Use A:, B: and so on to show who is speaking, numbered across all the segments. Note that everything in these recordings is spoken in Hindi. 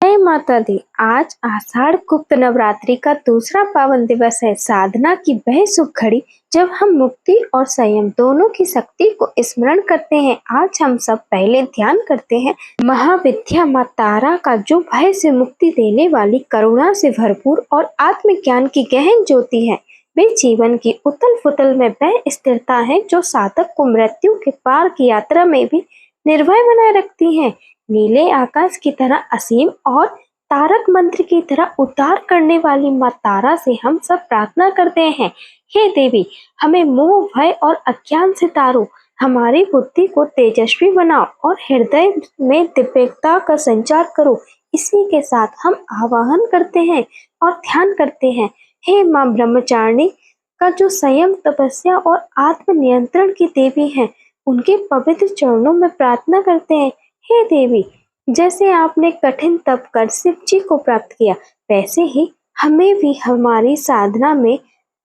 A: जय माता दी। आज आषाढ़ गुप्त नवरात्रि का दूसरा पावन दिवस है। साधना की वह शुभ घड़ी जब हम मुक्ति और संयम दोनों की शक्ति को स्मरण करते हैं। आज हम सब पहले ध्यान करते हैं महाविद्या माँ तारा का, जो भय से मुक्ति देने वाली, करुणा से भरपूर और आत्मज्ञान की गहन ज्योति है। वे जीवन की उथल पुथल में वह स्थिरता है जो साधक को मृत्यु के पार की यात्रा में भी निर्भय बनाए रखती है। नीले आकाश की तरह असीम और तारक मंत्र की तरह उद्धार करने वाली माँ तारा से हम सब प्रार्थना करते हैं, हे देवी, हमें मोह, भय और अज्ञान से तारो, हमारी बुद्धि को तेजस्वी बनाओ और हृदय में दिव्यता का संचार करो। इसी के साथ हम आवाहन करते हैं और ध्यान करते हैं, हे माँ ब्रह्मचारिणी का, जो संयम, तपस्या और आत्म नियंत्रण की देवी है। उनके पवित्र चरणों में प्रार्थना करते हैं, हे देवी, जैसे आपने कठिन तप कर शिव जी को प्राप्त किया, वैसे ही हमें भी हमारी साधना में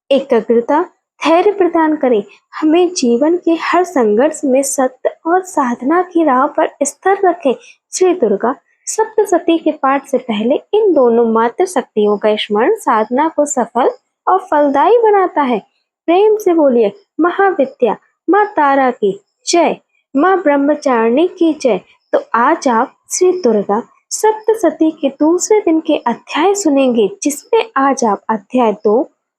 A: एकाग्रता, धैर्य प्रदान करें। हमें जीवन के हर संघर्ष में सत्य और साधना की राह पर स्थिर रखें। श्री दुर्गा सप्तशती के पाठ से पहले इन दोनों मात्र शक्तियों का स्मरण साधना को सफल और फलदायी बनाता है। प्रेम से बोलिए, महाविद्या माँ तारा की जय, माँ ब्रह्मचारिणी की जय। तो आज आप श्री दुर्गा सप्तशती के दूसरे दिन के अध्याय सुनेंगे, जिसमें आज आप अध्याय 2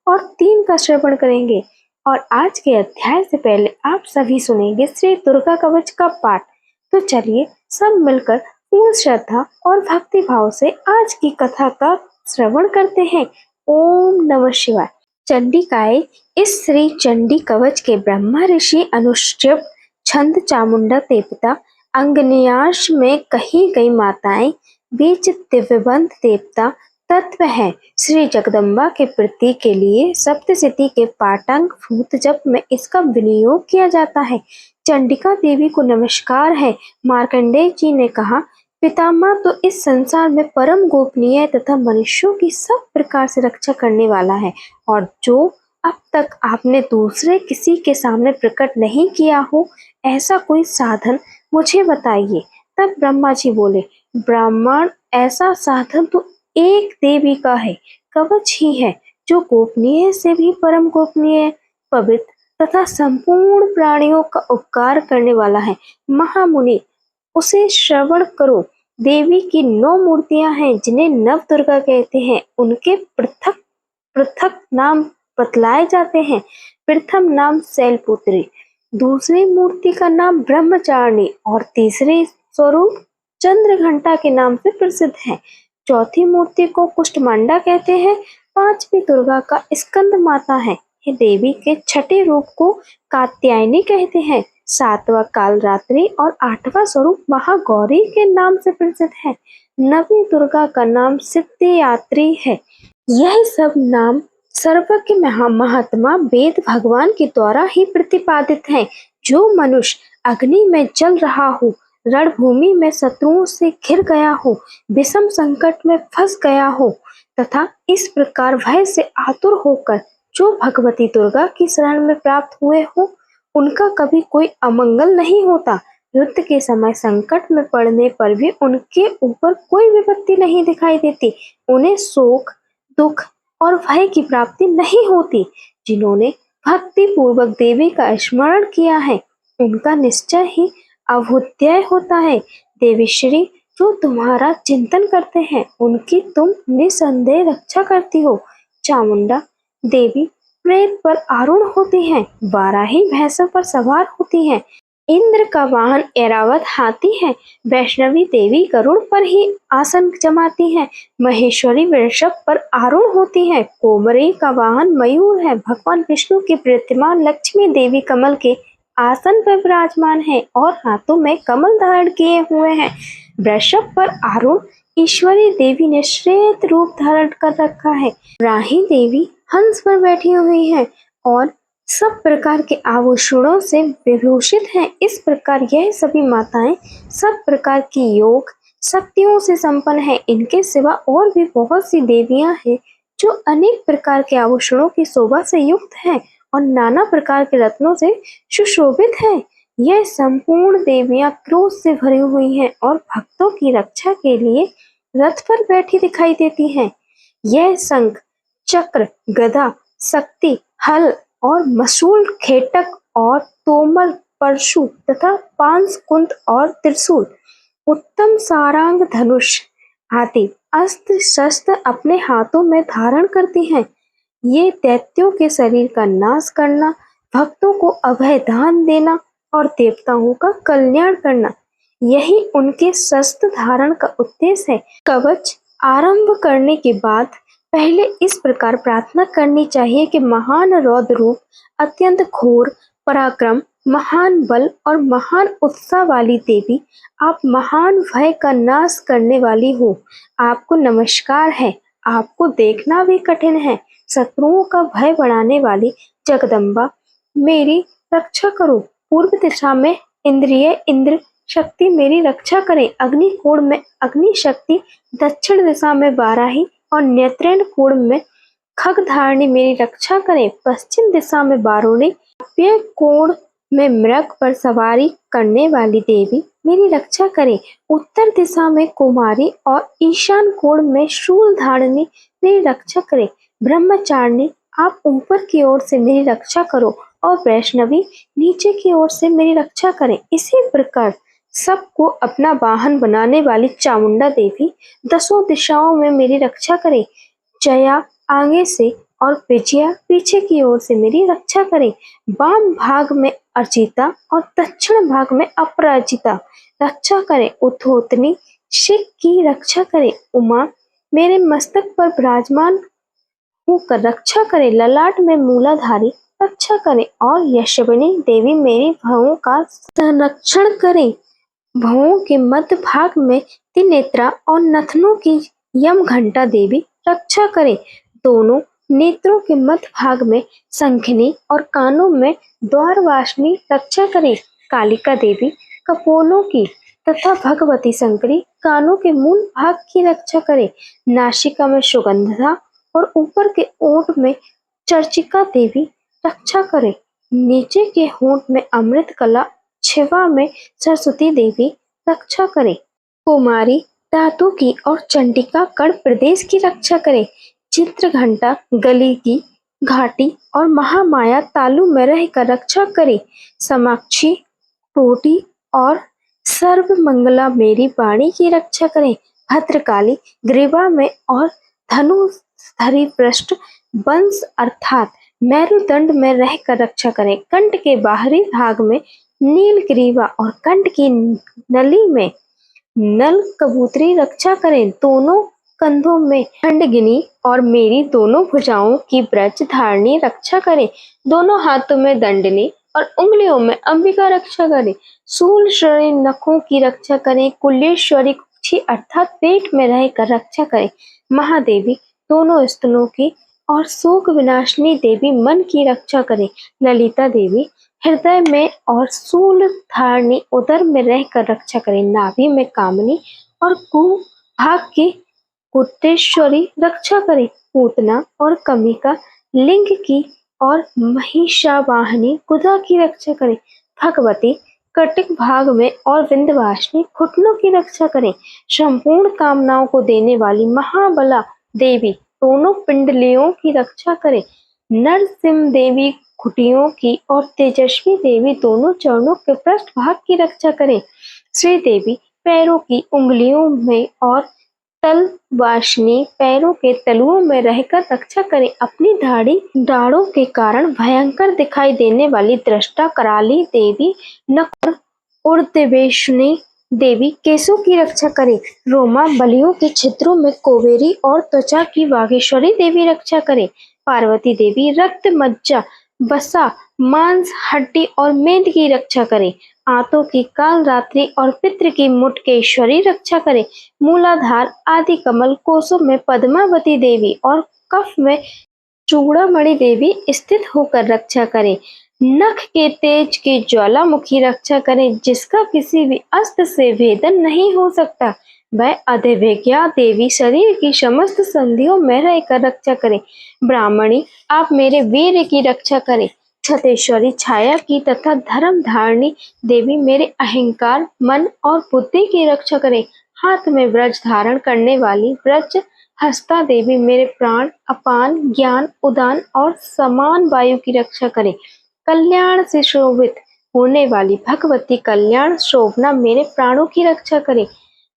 A: और 3 का श्रवण करेंगे। और आज के अध्याय से पहले आप सभी सुनेंगे श्री दुर्गा कवच का पाठ। तो चलिए सब मिलकर पूर्ण श्रद्धा और भक्ति भाव से आज की कथा का श्रवण करते हैं। ओम नमः शिवाय। चंडिकाए इस श्री चंडी कवच के ब्रह्मा ऋषि अनुष्टुप छंद चामुंडा देवता अंगन्यास में कही गई माताएं बीच दिव्यबंध देवता तत्व है। श्री जगदम्बा के प्रतीक के लिए सप्तशती के पाठांग भूत जप में इसका विनियोग किया जाता है। चंडिका देवी को नमस्कार है। मार्कंडेय जी ने कहा, पितामह तो इस संसार में परम गोपनीय तथा मनुष्यों की सब प्रकार से रक्षा करने वाला है, और जो अब तक आपने दूसरे किसी के सामने प्रकट नहीं किया हो, ऐसा कोई साधन मुझे बताइए। तब ब्रह्मा जी बोले, ब्राह्मण, ऐसा साधन तो एक देवी का है, कवच ही है, जो गोपनीय से भी परम गोपनीय, पवित्र तथा संपूर्ण प्राणियों का उपकार करने वाला है। महामुनि, उसे श्रवण करो। देवी की 9 मूर्तियां हैं, जिन्हें नव दुर्गा कहते हैं। उनके पृथक पृथक नाम बतलाए जाते हैं। प्रथम नाम शैलपुत्री, दूसरी मूर्ति का नाम ब्रह्मचारिणी और तीसरी स्वरूप चंद्रघंटा के नाम से प्रसिद्ध है। चौथी मूर्ति को कुष्ठमांडा कहते हैं। 5वीं दुर्गा का स्कंद माता है। ये देवी के छठे रूप को कात्यायनी कहते हैं। 7वां कालरात्रि और 8वां स्वरूप महागौरी के नाम से प्रसिद्ध है। 9वीं दुर्गा का नाम सिद्धियात्री है। यह सब नाम सर्वज्ञ महात्मा वेद भगवान के द्वारा ही प्रतिपादित है। जो मनुष्य अग्नि में जल रहा हो, रणभूमि में शत्रुओं से घिर गया हो, विषम संकट में फंस गया हो तथा इस प्रकार भय से आतुर होकर जो भगवती दुर्गा की शरण में प्राप्त हुए हो, उनका कभी कोई अमंगल नहीं होता। युद्ध के समय संकट में पड़ने पर भी उनके ऊपर कोई विपत्ति नहीं दिखाई देती। उन्हें शोक, दुख और भय की प्राप्ति नहीं होती। जिन्होंने भक्ति पूर्वक देवी का स्मरण किया है, उनका निश्चय ही अभुत्यय होता है। देवी श्री जो तुम्हारा चिंतन करते हैं, उनकी तुम निसंदेह रक्षा करती हो। चामुंडा देवी प्रेत पर आरूढ़ होती हैं, बाराही भैंसों पर सवार होती हैं। इंद्र का वाहन ऐरावत हाथी है। वैष्णवी देवी गरुड़ पर ही आसन जमाती है। महेश्वरी वृषभ पर आरूढ़ होती है। कोमरी का वाहन मयूर है। भगवान विष्णु की प्रतिमा लक्ष्मी देवी कमल के आसन पर विराजमान है और हाथों में कमल धारण किए हुए हैं। वृषभ पर आरूढ़ ईश्वरी देवी ने श्वेत रूप धारण कर रखा है। राही देवी हंस पर बैठी हुई है और सब प्रकार के आभूषणों से विभूषित हैं। इस प्रकार यह सभी माताएं सब प्रकार की योग शक्तियों से संपन्न है। इनके सिवा और भी बहुत सी देवियां हैं, जो अनेक प्रकार के आभूषणों की शोभा से युक्त हैं और नाना प्रकार के रत्नों से सुशोभित हैं। यह संपूर्ण देवियां क्रोध से भरी हुई हैं और भक्तों की रक्षा के लिए रथ पर बैठी दिखाई देती हैं। यह शंख, चक्र, गदा, शक्ति, हल और मसूल, खेटक और तोमर, परशु तथा पांस, कुंद और त्रिशूल, उत्तम सारंग, धनुष आदि अस्त्र शस्त्र अपने हाथों में धारण करती हैं। ये दैत्यों के शरीर का नाश करना, भक्तों को अभय दान देना और देवताओं का कल्याण करना, यही उनके शस्त्र धारण का उद्देश्य है। कवच आरंभ करने के बाद पहले इस प्रकार प्रार्थना करनी चाहिए कि महान रौद्र रूप, अत्यंत घोर पराक्रम, महान बल और महान उत्साह वाली देवी, आप महान भय का नाश करने वाली हो। आपको नमस्कार है। आपको देखना भी कठिन है। शत्रुओं का भय बढ़ाने वाली जगदम्बा, मेरी रक्षा करो। पूर्व दिशा में इंद्रिय इंद्र शक्ति मेरी रक्षा करे। अग्निकोण में अग्नि शक्ति, दक्षिण दिशा में वाराही और नेत्रेण कोण में खगधारणी मेरी रक्षा करे। पश्चिम दिशा में वारुणी, वायव्य कोण में मृग पर सवारी करने वाली देवी मेरी रक्षा करे। उत्तर दिशा में कुमारी और ईशान कोण में शूलधारिणी मेरी रक्षा करे। ब्रह्मचारिणी, आप ऊपर की ओर से मेरी रक्षा करो और वैष्णवी नीचे की ओर से मेरी रक्षा करें। इसी प्रकार सबको अपना वाहन बनाने वाली चामुंडा देवी दसों दिशाओं में मेरी रक्षा करे। जया आगे से और विजया पीछे की ओर से मेरी रक्षा करे। वाम भाग में अर्चिता और दक्षिण भाग में अपराजिता रक्षा करे। उद्धोतनी शिव की रक्षा करे। उमा मेरे मस्तक पर विराजमान होकर रक्षा करे। ललाट में मूलाधारी रक्षा करे और यशस्विनी देवी मेरी भवों का संरक्षण करे। भवों के मध्य भाग में त्रिनेत्रा और नथनों की यम घंटा देवी रक्षा करे। दोनों नेत्रों के मध्य भाग में शंखिनी और कानों में द्वारवासिनी रक्षा करे। कालिका देवी कपोलों की तथा भगवती शंकरी कानों के मूल भाग की रक्षा करे। नासिका में सुगंधा और ऊपर के ओठ में चर्चिका देवी रक्षा करे। नीचे के होंठ में अमृत कला, छिवा में सरस्वती देवी रक्षा करे। कुमारी धातु की और चंडिका कण प्रदेश की रक्षा करे। चित्र घंटा गली की घाटी और महामाया तालु में रहकर रक्षा करे। समाक्षी टोटी और सर्व मंगला मेरी वाणी की रक्षा करे। भद्रकाली ग्रीवा में और धनुधरी पृष्ठ वंश अर्थात मेरुदंड में रहकर रक्षा करे। कंठ के बाहरी भाग में नील ग्रीवा और कंठ की नली में नल कबूतरी रक्षा करें। दोनों कंधों में खंडगिनी और मेरी दोनों भुजाओं की ब्रज धारणी रक्षा करें। दोनों हाथों में दंडनी और उंगलियों में अंबिका रक्षा करें। सूल श्रेणी नखों की रक्षा करें। कुल्लेश्वरी कुक्षी अर्थात पेट में रहकर रक्षा करें। महादेवी दोनों स्तनों की और शोक विनाशिनी देवी मन की रक्षा करें। ललिता देवी हृदय में और शूल धारणी उदर में रहकर रक्षा करें। नाभि में कामनी और कुंभ भाग की कुटेश्वरी रक्षा करे। पूतना और कमिका लिंग की और महिषावाहिनी गुदा की रक्षा करे। भगवती कटिक भाग में और विंध्यवासिनी घुटनों की रक्षा करें। संपूर्ण कामनाओं को देने वाली महाबला देवी दोनों पिंडलियों की रक्षा करे। नरसिंह देवी घुटियों की और तेजस्वी देवी दोनों चरणों के पृष्ठ भाग की रक्षा करें। श्री देवी पैरों की उंगलियों में और तलवासिनी पैरों के तलुओं में रहकर रक्षा करें। अपनी दाढ़ों के कारण भयंकर दिखाई देने वाली दृष्टा कराली देवी नकुर उर्देवेशनी देवी केशों की रक्षा करे। रोमा बलियों के छिद्रों में कोवेरी और त्वचा की वागेश्वरी देवी रक्षा करे। पार्वती देवी रक्त, मज्जा, वसा, मांस, हड्डी और मेद की रक्षा करे। आंतों की काल रात्रि और पितृ की मुटकेश्वरी रक्षा करे। मूलाधार आदि कमल कोशों में पद्मावती देवी और कफ में चूड़ामणि देवी स्थित होकर रक्षा करे। नख के तेज की ज्वालामुखी रक्षा करें, जिसका किसी भी अस्त्र से भेदन नहीं हो सकता। वह अधिविज्ञा देवी शरीर की समस्त संधियों में रहकर रक्षा करे। ब्राह्मणी आप मेरे वीर की रक्षा करें। छतेश्वरी छाया की तथा धर्म धारणी देवी मेरे अहंकार, मन और बुद्धि की रक्षा करें। हाथ में वज्र धारण करने वाली वज्र हस्ता देवी मेरे प्राण, अपान, ज्ञान, उदान और समान वायु की रक्षा करे। कल्याण से शोभित होने वाली भगवती कल्याण शोभना मेरे प्राणों की रक्षा करे।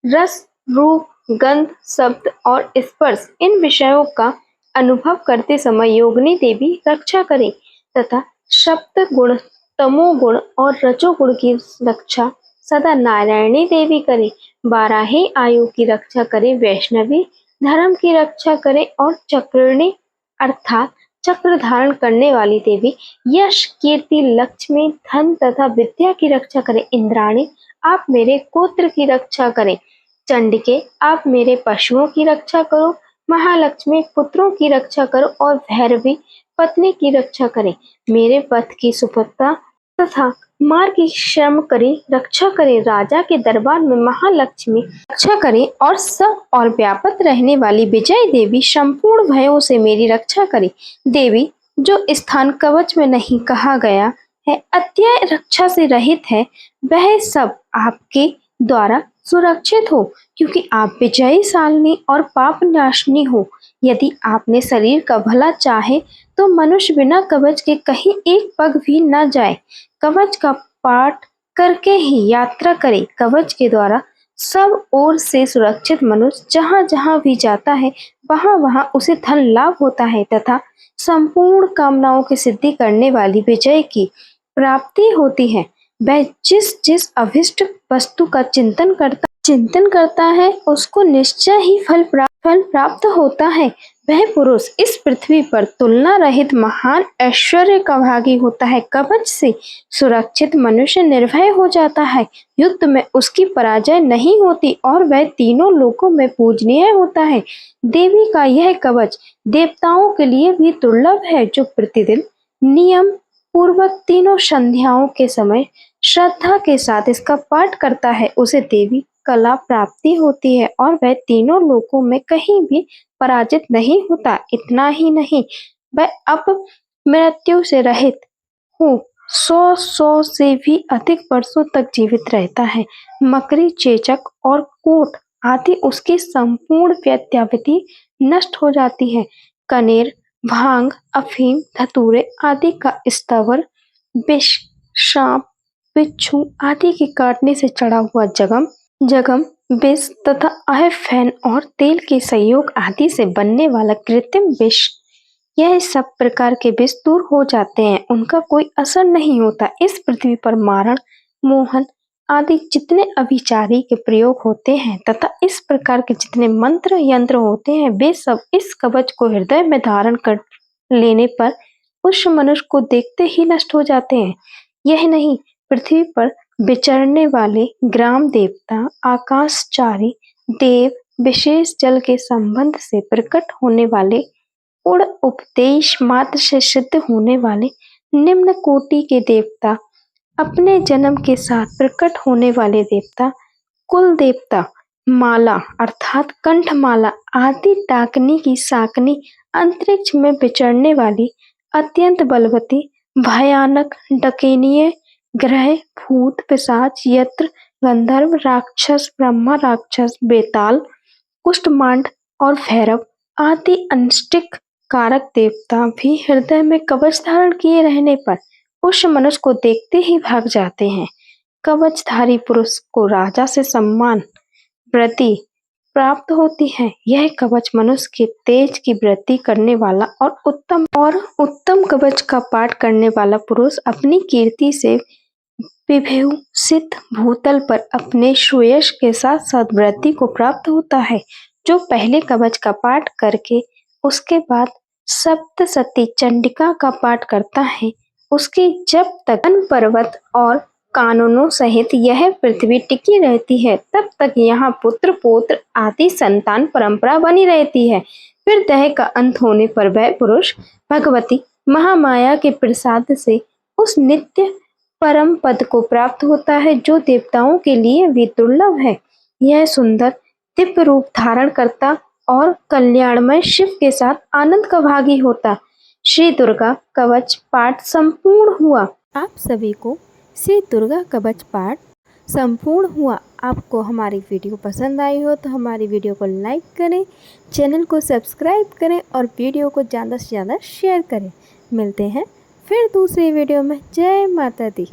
A: रस, रूप, गंध, शब्द और स्पर्श इन विषयों का अनुभव करते समय योगिनी देवी रक्षा करे तथा सप्त गुण, तमोगुण और रजोगुण की रक्षा सदा नारायणी देवी करे। बाराही आयु की रक्षा करे, वैष्णवी धर्म की रक्षा करे और चक्रिणी अर्थात चक्र धारण करने वाली देवी यश, कीर्ति, लक्ष्मी, धन तथा विद्या की रक्षा करे। इंद्राणी आप मेरे गोत्र की रक्षा करें। चंडिके आप मेरे पशुओं की रक्षा करो। महालक्ष्मी पुत्रों की रक्षा करो और भैरवी पत्नी की रक्षा करें। मेरे पथ की सुभद्रा तथा मार्ग की श्रम करे, रक्षा करे। राजा के दरबार में महालक्ष्मी रक्षा करे और सब और व्यापक रहने वाली विजय देवी संपूर्ण भयों से मेरी रक्षा करे। देवी जो स्थान कवच में नहीं कहा गया है, अत्यय रक्षा से रहित है, वह सब आपके द्वारा सुरक्षित हो, क्योंकि आप विजयशालिनी और पाप नाशनी हो। यदि आपने शरीर का भला चाहे तो मनुष्य बिना कवच के कहीं एक पग भी न जाए। कवच का पाठ करके ही यात्रा करे। कवच के द्वारा सब ओर से सुरक्षित मनुष्य जहाँ जहाँ भी जाता है वहाँ वहाँ उसे धन लाभ होता है तथा संपूर्ण कामनाओं की सिद्धि करने वाली विजय की प्राप्ति होती है। वह जिस जिस अभिष्ट वस्तु का चिंतन करता है उसको निश्चय ही फल प्राप्त होता है। वह पुरुष इस पृथ्वी पर तुलना रहित महान ऐश्वर्य का भागी होता है। कवच से सुरक्षित मनुष्य निर्भय हो जाता है। युद्ध में उसकी पराजय नहीं होती और वह तीनों लोकों में पूजनीय होता है। देवी का यह कवच देवताओं के लिए भी दुर्लभ है। जो प्रतिदिन नियम पूर्वक तीनों संध्याओं के समय श्रद्धा के साथ इसका पाठ करता है उसे देवी कला प्राप्ति होती है और वह तीनों लोकों में कहीं भी पराजित नहीं होता। इतना ही नहीं, वह अब मृत्यु से रहित हो 100 से भी अधिक वर्षों तक जीवित रहता है। मकरी, चेचक और कोट आदि उसकी संपूर्ण व्यक्ति नष्ट हो जाती है। कनेर, भांग, अफीम, धतूरे आदि का स्थावर, विष, सांप, बिच्छू आदि के काटने से चढ़ा हुआ जगम, विष तथा अहफैन और तेल के संयोग आदि से बनने वाला कृत्रिम विष, यह सब प्रकार के विष दूर हो जाते हैं, उनका कोई असर नहीं होता। इस पृथ्वी पर मारण, मोहन आदि जितने अभिचारी के प्रयोग होते हैं तथा इस प्रकार के जितने मंत्र यंत्र होते हैं, वे सब इस कवच को हृदय में धारण कर लेने पर उस मनुष्य को देखते ही नष्ट हो जाते हैं। यह नहीं, पृथ्वी पर विचरने वाले ग्राम देवता, आकाशचारी देव, विशेष जल के संबंध से प्रकट होने वाले, उड़ उपदेश मात्र से सिद्ध होने वाले निम्न कोटि के देवता, अपने जन्म के साथ प्रकट होने वाले देवता, कुल देवता, माला अर्थात कंठमाला आदि डाकनी की साकनी, अंतरिक्ष में विचरने वाली अत्यंत बलवती भयानक डकेनिये ग्रह, भूत, पिशाच, यत्र, गंधर्व, राक्षस, ब्रह्मा राक्षस, बेताल, कुष्ठमांड और भैरव आदि अनिष्टिक कारक देवता भी हृदय में कवच धारण किए रहने पर उस मनुष्य को देखते ही भाग जाते हैं। कवचधारी पुरुष को राजा से सम्मान वृद्धि प्राप्त होती है। यह कवच मनुष्य के तेज की वृद्धि करने वाला और उत्तम कवच का पाठ करने वाला पुरुष अपनी कीर्ति से विभूषित भूतल पर अपने श्रेयस के साथ साथ वृद्धि को प्राप्त होता है। जो पहले कवच का पाठ करके उसके बाद सप्तशती चंडिका का पाठ करता है, उसकी जब तक वन पर्वत और कानूनों सहित यह पृथ्वी टिकी रहती है, तब तक यहाँ पुत्र पौत्र आदि संतान परंपरा बनी रहती है। फिर देह का अंत होने पर वह पुरुष भगवती महामाया के प्रसाद से उस नित्य परम पद को प्राप्त होता है जो देवताओं के लिए भी दुर्लभ है। यह सुंदर दिव्य रूप धारण करता और कल्याणमय शिव के साथ आनंद का भागी होता। श्री दुर्गा कवच पाठ संपूर्ण हुआ।
B: आप सभी को श्री दुर्गा कवच पाठ
A: संपूर्ण हुआ। आपको हमारी वीडियो पसंद आई हो तो हमारी वीडियो को लाइक करें, चैनल को सब्सक्राइब करें और वीडियो को ज़्यादा से ज़्यादा शेयर करें। मिलते हैं फिर दूसरी वीडियो में। जय माता दी।